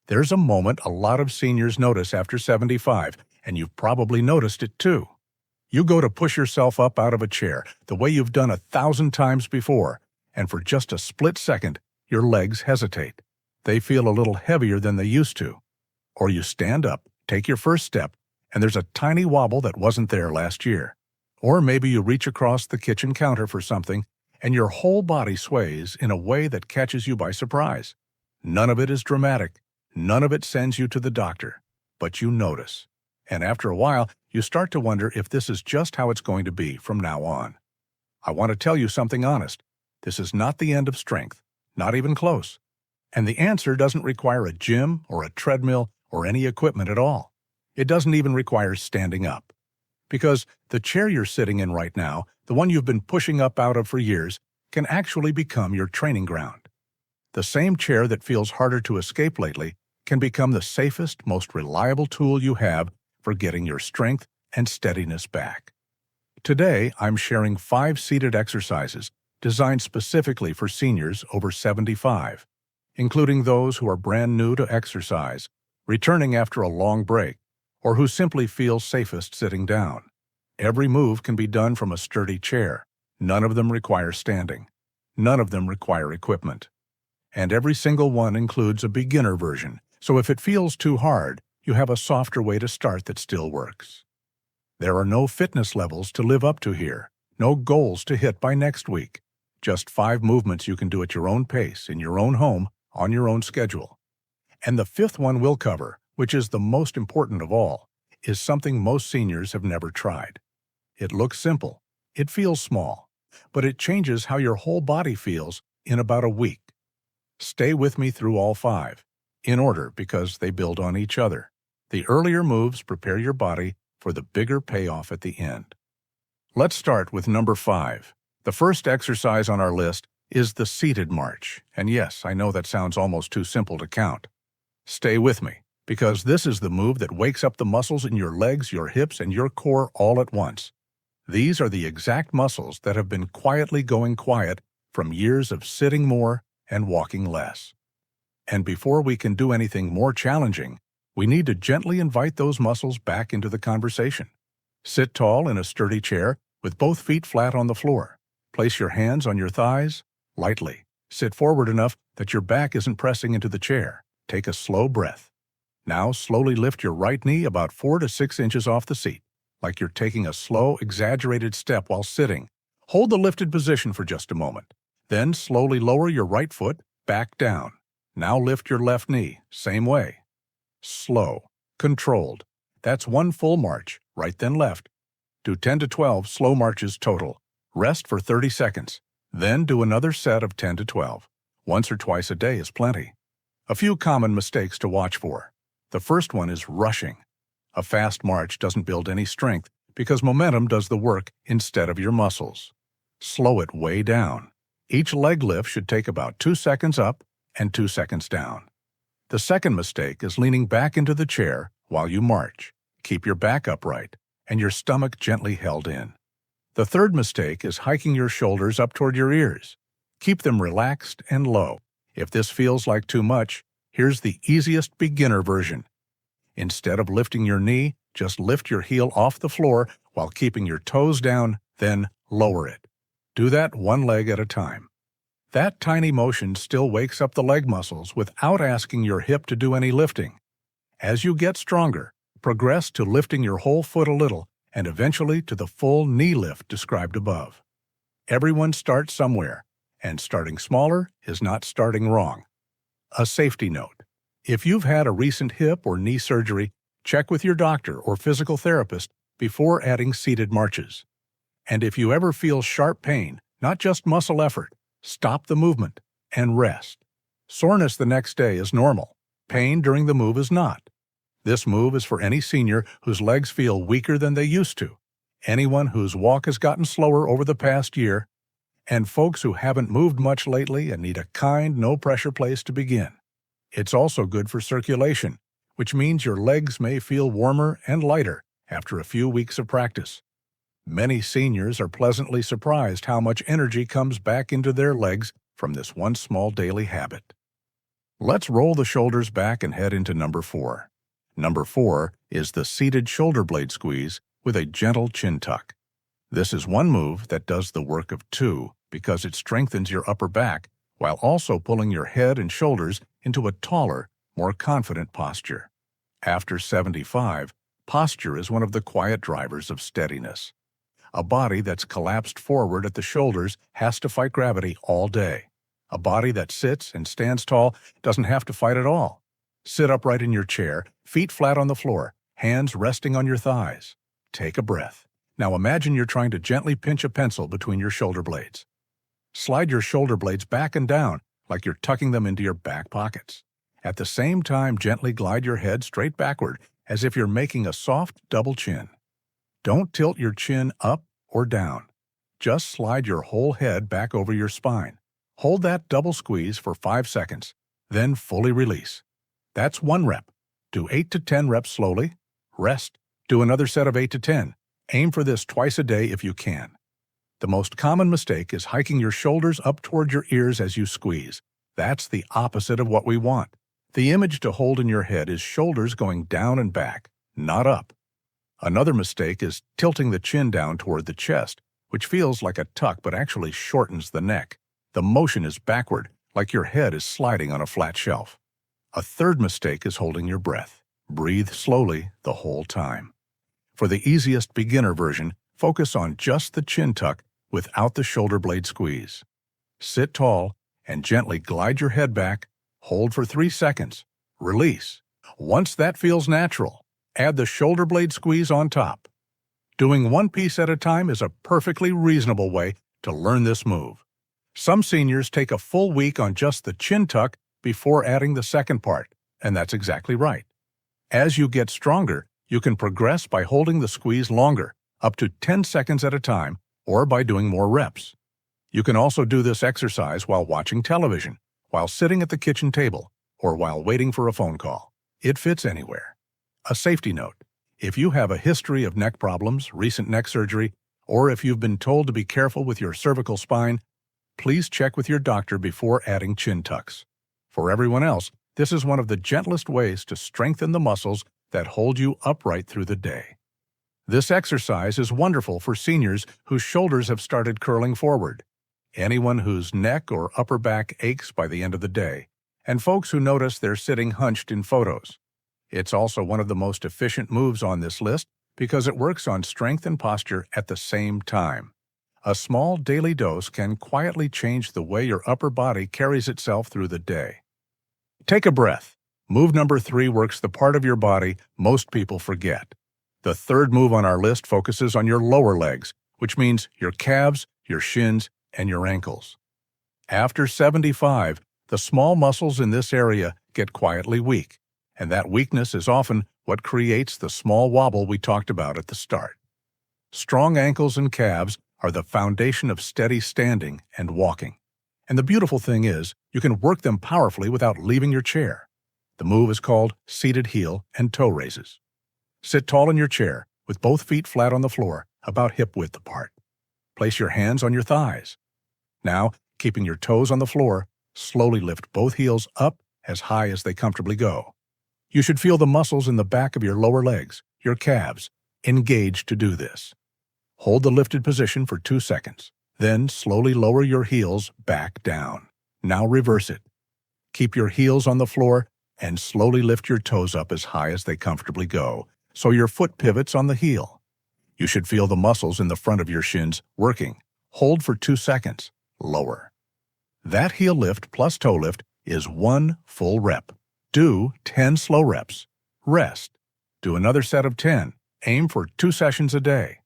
There's a moment a lot of seniors notice after 75, and you've probably noticed it too. You go to push yourself up out of a chair the way you've done 1,000 times before, and for just a split second, your legs hesitate. They feel a little heavier than they used to. Or you stand up, take your first step, and there's a tiny wobble that wasn't there last year. Or maybe you reach across the kitchen counter for something, and your whole body sways in a way that catches you by surprise. None of it is dramatic. None of it sends you to the doctor. But you notice. And after a while, you start to wonder if this is just how it's going to be from now on. I want to tell you something honest. This is not the end of strength, not even close. And the answer doesn't require a gym or a treadmill or any equipment at all. It doesn't even require standing up. Because the chair you're sitting in right now, the one you've been pushing up out of for years, can actually become your training ground. The same chair that feels harder to escape lately can become the safest, most reliable tool you have for getting your strength and steadiness back. Today, I'm sharing 5 seated exercises designed specifically for seniors over 75, including those who are brand new to exercise, returning after a long break, or who simply feel safest sitting down. Every move can be done from a sturdy chair. None of them require standing. None of them require equipment. And every single one includes a beginner version, so if it feels too hard, you have a softer way to start that still works. There are no fitness levels to live up to here, no goals to hit by next week. Just 5 movements you can do at your own pace, in your own home, on your own schedule. And the 5th one we'll cover, which is the most important of all, is something most seniors have never tried. It looks simple, it feels small, but it changes how your whole body feels in about a week. Stay with me through all 5, in order because they build on each other. The earlier moves prepare your body for the bigger payoff at the end. Let's start with number 5. The first exercise on our list is the seated march. And yes, I know that sounds almost too simple to count. Stay with me, because this is the move that wakes up the muscles in your legs, your hips, and your core all at once. These are the exact muscles that have been quietly going quiet from years of sitting more and walking less. And before we can do anything more challenging, we need to gently invite those muscles back into the conversation. Sit tall in a sturdy chair with both feet flat on the floor. Place your hands on your thighs, lightly. Sit forward enough that your back isn't pressing into the chair. Take a slow breath. Now slowly lift your right knee about 4 to 6 inches off the seat, like you're taking a slow, exaggerated step while sitting. Hold the lifted position for just a moment. Then slowly lower your right foot back down. Now lift your left knee, same way. Slow, controlled. That's 1 full march, right then left. Do 10 to 12 slow marches total. Rest for 30 seconds. Then do another set of 10 to 12. Once or twice a day is plenty. A few common mistakes to watch for. The first one is rushing. A fast march doesn't build any strength because momentum does the work instead of your muscles. Slow it way down. Each leg lift should take about 2 seconds up and 2 seconds down. The second mistake is leaning back into the chair while you march. Keep your back upright and your stomach gently held in. The third mistake is hiking your shoulders up toward your ears. Keep them relaxed and low. If this feels like too much, here's the easiest beginner version. Instead of lifting your knee, just lift your heel off the floor while keeping your toes down, then lower it. Do that 1 leg at a time. That tiny motion still wakes up the leg muscles without asking your hip to do any lifting. As you get stronger, progress to lifting your whole foot a little and eventually to the full knee lift described above. Everyone starts somewhere, and starting smaller is not starting wrong. A safety note. If you've had a recent hip or knee surgery, check with your doctor or physical therapist before adding seated marches. And if you ever feel sharp pain, not just muscle effort, stop the movement and rest. Soreness the next day is normal. Pain during the move is not. This move is for any senior whose legs feel weaker than they used to, anyone whose walk has gotten slower over the past year, and folks who haven't moved much lately and need a kind, no-pressure place to begin. It's also good for circulation, which means your legs may feel warmer and lighter after a few weeks of practice. Many seniors are pleasantly surprised how much energy comes back into their legs from this one small daily habit. Let's roll the shoulders back and head into number 4. Number 4 is the seated shoulder blade squeeze with a gentle chin tuck. This is one move that does the work of two because it strengthens your upper back while also pulling your head and shoulders into a taller, more confident posture. After 75, posture is one of the quiet drivers of steadiness. A body that's collapsed forward at the shoulders has to fight gravity all day. A body that sits and stands tall doesn't have to fight at all. Sit upright in your chair, feet flat on the floor, hands resting on your thighs. Take a breath. Now imagine you're trying to gently pinch a pencil between your shoulder blades. Slide your shoulder blades back and down like you're tucking them into your back pockets. At the same time, gently glide your head straight backward as if you're making a soft double chin. Don't tilt your chin up or down. Just slide your whole head back over your spine. Hold that double squeeze for 5 seconds, then fully release. That's 1 rep. Do 8 to 10 reps slowly. Rest. Do another set of 8 to 10. Aim for this twice a day if you can. The most common mistake is hiking your shoulders up toward your ears as you squeeze. That's the opposite of what we want. The image to hold in your head is shoulders going down and back, not up. Another mistake is tilting the chin down toward the chest, which feels like a tuck but actually shortens the neck. The motion is backward, like your head is sliding on a flat shelf. A third mistake is holding your breath. Breathe slowly the whole time. For the easiest beginner version, focus on just the chin tuck without the shoulder blade squeeze. Sit tall and gently glide your head back. Hold for 3 seconds. Release. Once that feels natural, add the shoulder blade squeeze on top. Doing one piece at a time is a perfectly reasonable way to learn this move. Some seniors take a full week on just the chin tuck before adding the second part, and that's exactly right. As you get stronger, you can progress by holding the squeeze longer, up to 10 seconds at a time, or by doing more reps. You can also do this exercise while watching television, while sitting at the kitchen table, or while waiting for a phone call. It fits anywhere. A safety note: if you have a history of neck problems, recent neck surgery, or if you've been told to be careful with your cervical spine, please check with your doctor before adding chin tucks. For everyone else, this is one of the gentlest ways to strengthen the muscles that hold you upright through the day. This exercise is wonderful for seniors whose shoulders have started curling forward, anyone whose neck or upper back aches by the end of the day, and folks who notice they're sitting hunched in photos. It's also one of the most efficient moves on this list because it works on strength and posture at the same time. A small daily dose can quietly change the way your upper body carries itself through the day. Take a breath. Move number 3 works the part of your body most people forget. The third move on our list focuses on your lower legs, which means your calves, your shins, and your ankles. After 75, the small muscles in this area get quietly weak, and that weakness is often what creates the small wobble we talked about at the start. Strong ankles and calves are the foundation of steady standing and walking. And the beautiful thing is, you can work them powerfully without leaving your chair. The move is called seated heel and toe raises. Sit tall in your chair, with both feet flat on the floor, about hip width apart. Place your hands on your thighs. Now, keeping your toes on the floor, slowly lift both heels up as high as they comfortably go. You should feel the muscles in the back of your lower legs, your calves, engaged to do this. Hold the lifted position for 2 seconds. Then slowly lower your heels back down. Now reverse it. Keep your heels on the floor and slowly lift your toes up as high as they comfortably go, so your foot pivots on the heel. You should feel the muscles in the front of your shins working. Hold for 2 seconds. Lower. That heel lift plus toe lift is 1 full rep. Do 10 slow reps. Rest. Do another set of 10. Aim for 2 sessions a day.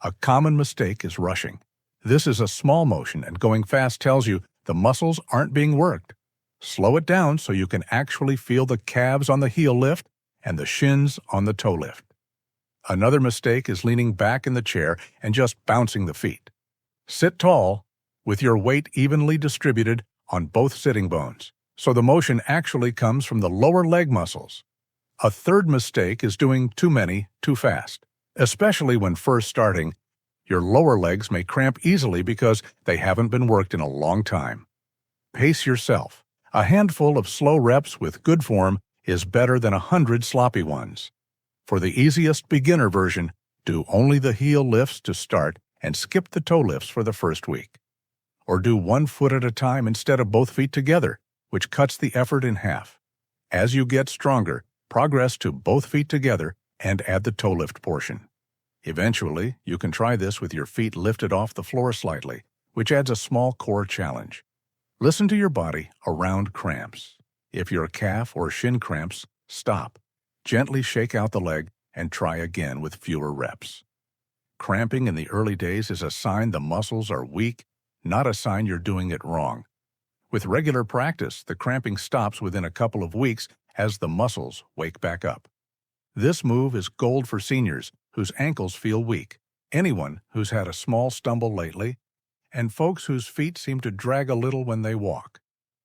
A common mistake is rushing. This is a small motion, and going fast tells you the muscles aren't being worked. Slow it down so you can actually feel the calves on the heel lift and the shins on the toe lift. Another mistake is leaning back in the chair and just bouncing the feet. Sit tall with your weight evenly distributed on both sitting bones, so the motion actually comes from the lower leg muscles. A third mistake is doing too many too fast. Especially when first starting, your lower legs may cramp easily because they haven't been worked in a long time. Pace yourself. A handful of slow reps with good form is better than 100 sloppy ones. For the easiest beginner version, do only the heel lifts to start and skip the toe lifts for the first week. Or do one foot at a time instead of both feet together, which cuts the effort in half. As you get stronger, progress to both feet together and add the toe lift portion. Eventually, you can try this with your feet lifted off the floor slightly, which adds a small core challenge. Listen to your body around cramps. If your calf or shin cramps, stop. Gently shake out the leg and try again with fewer reps. Cramping in the early days is a sign the muscles are weak, not a sign you're doing it wrong. With regular practice, the cramping stops within a couple of weeks as the muscles wake back up. This move is gold for seniors whose ankles feel weak, anyone who's had a small stumble lately, and folks whose feet seem to drag a little when they walk.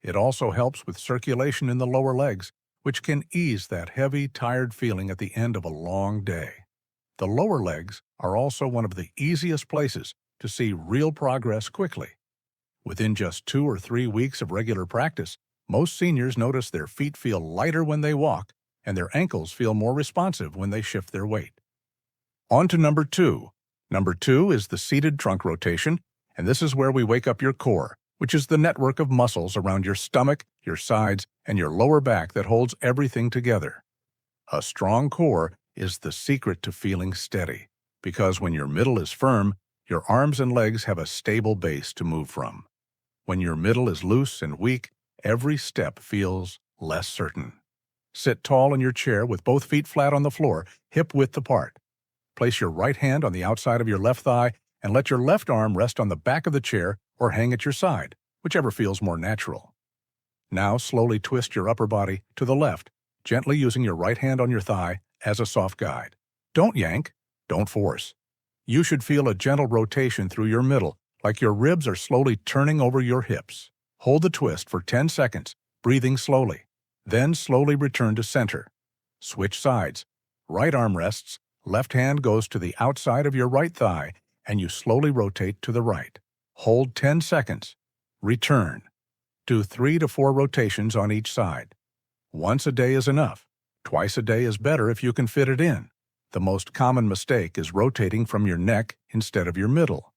It also helps with circulation in the lower legs, which can ease that heavy, tired feeling at the end of a long day. The lower legs are also one of the easiest places to see real progress quickly. Within just 2 or 3 weeks of regular practice, most seniors notice their feet feel lighter when they walk, and their ankles feel more responsive when they shift their weight. On to number 2. Number 2 is the seated trunk rotation, and this is where we wake up your core, which is the network of muscles around your stomach, your sides, and your lower back that holds everything together. A strong core is the secret to feeling steady, because when your middle is firm, your arms and legs have a stable base to move from. When your middle is loose and weak, every step feels less certain. Sit tall in your chair with both feet flat on the floor, hip-width apart. Place your right hand on the outside of your left thigh and let your left arm rest on the back of the chair or hang at your side, whichever feels more natural. Now slowly twist your upper body to the left, gently using your right hand on your thigh as a soft guide. Don't yank, don't force. You should feel a gentle rotation through your middle, like your ribs are slowly turning over your hips. Hold the twist for 10 seconds, breathing slowly. Then slowly return to center. Switch sides. Right arm rests, left hand goes to the outside of your right thigh, and you slowly rotate to the right. Hold 10 seconds. Return. Do 3 to 4 rotations on each side. Once a day is enough. Twice a day is better if you can fit it in. The most common mistake is rotating from your neck instead of your middle.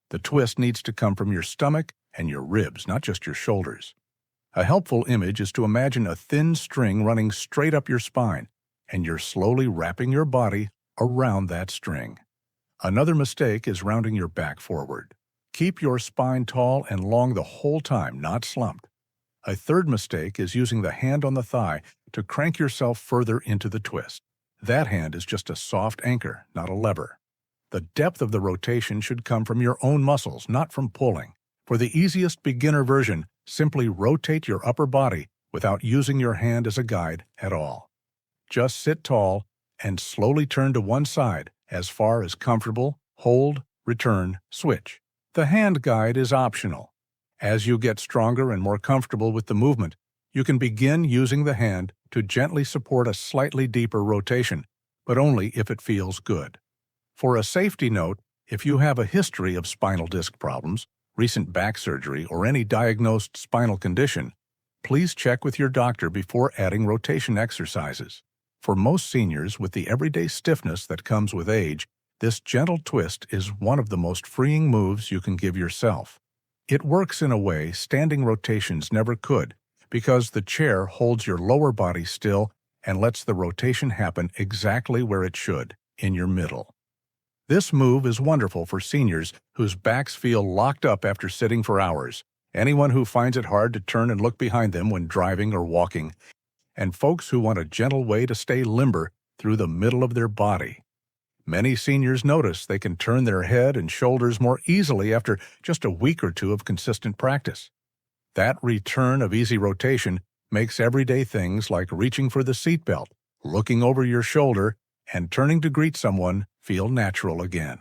The twist needs to come from your stomach and your ribs, not just your shoulders. A helpful image is to imagine a thin string running straight up your spine, and you're slowly wrapping your body around that string. Another mistake is rounding your back forward. Keep your spine tall and long the whole time, not slumped. A third mistake is using the hand on the thigh to crank yourself further into the twist. That hand is just a soft anchor, not a lever. The depth of the rotation should come from your own muscles, not from pulling. For the easiest beginner version, simply rotate your upper body without using your hand as a guide at all. Just sit tall and slowly turn to one side as far as comfortable, hold, return, switch. The hand guide is optional. As you get stronger and more comfortable with the movement, you can begin using the hand to gently support a slightly deeper rotation, but only if it feels good. For a safety note, if you have a history of spinal disc problems, recent back surgery, or any diagnosed spinal condition, please check with your doctor before adding rotation exercises. For most seniors with the everyday stiffness that comes with age, this gentle twist is one of the most freeing moves you can give yourself. It works in a way standing rotations never could, because the chair holds your lower body still and lets the rotation happen exactly where it should, in your middle. This move is wonderful for seniors whose backs feel locked up after sitting for hours, anyone who finds it hard to turn and look behind them when driving or walking, and folks who want a gentle way to stay limber through the middle of their body. Many seniors notice they can turn their head and shoulders more easily after just a week or 2 of consistent practice. That return of easy rotation makes everyday things like reaching for the seatbelt, looking over your shoulder, and turning to greet someone feel natural again.